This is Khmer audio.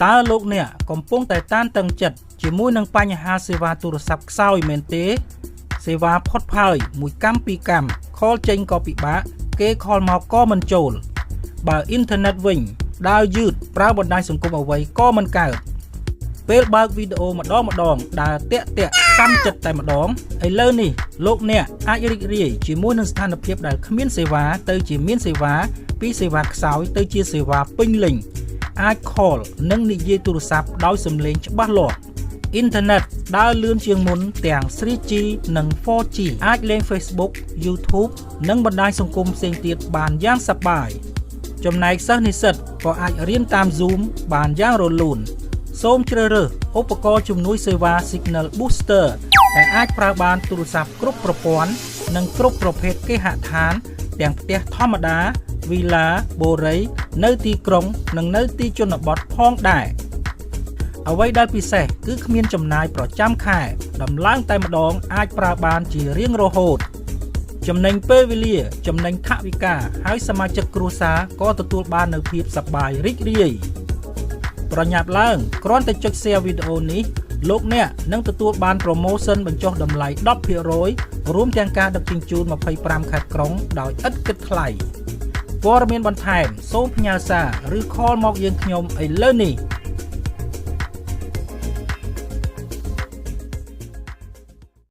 តើលោកអ្នកកំពុងតែតានតឹងចិត្តជាមួយនឹងបញ្ហាសេវាទូរស័ព្ទខ្សោយមែនទេសេវាផុតផើយមួយកម្មពីរកម្មខលចេញក៏ពិបាកគេខលមកក៏មិនចូលបើអ៊ីនធឺណិតវិញដើរយឺតប្រើបណ្ដាញសង្គមអ្វីក៏មិនកើតពេលបើកវីដេអូម្ដងដើរតាក់កាន់ចិត្តតែម្ដងឥឡូវនេះលោកអ្នកអាចរីករាយជាមួយនឹងស្ថានភាពដែលគ្មានសេវាទៅជាមានសេវាពីសេវាខ្សោយទៅជាសេវាពេញលេញអាច call និងនិយាយទូរស័ព្ទដោយសំឡេងច្បាស់លាស់អ៊ីនធឺណិតដើរលឿនជាងមុនទាំង 3G និង 4G អាចលេង Facebook YouTube និងបណ្ដាញសង្គមផ្សេងទៀតបានយ៉ាងសប្បាយចំណែកសិស្សនិស្សិតក៏អាចរៀនតាម Zoom បានយ៉ាងរលូនសូមជ្រើសរើសឧបករណ៍ជំនួយសេវា Signal Booster ដែលអាចប្រើបានទូរស័ព្ទគ្រប់ប្រព័ន្ធនិងគ្រប់ប្រភេទគេហដ្ឋានទាំងផ្ទះធម្មតាវីឡាបូរីនៅទីក្រុងនិងនៅទីជនបទផងដែរអ្វីដែលពិសេសគឺគ្មានចំណាយប្រចាំខែដំឡើងតែម្ដងអាចប្រើបានជារៀងរហូតចំណេញពេលវេលាចំណេញថវិកាហើយសមាជិកគ្រួសារក៏ទទួលបាននូវភាពសប្បាយរីករាយប្រញាប់ឡើងគ្រាន់តែចុច share វីដេអូនេះលោកអ្នកនឹងទទួលបាន promotion បញ្ចុះតម្លៃ 10% រួមទាំងការដឹកជញ្ជូន25ខេត្តក្រុងដោយឥតគិតថ្លៃព័ត៌មានបន្ថែមសូមផ្ញើសារឬ call មកយើងខ្ញុំឥឡូវនេះ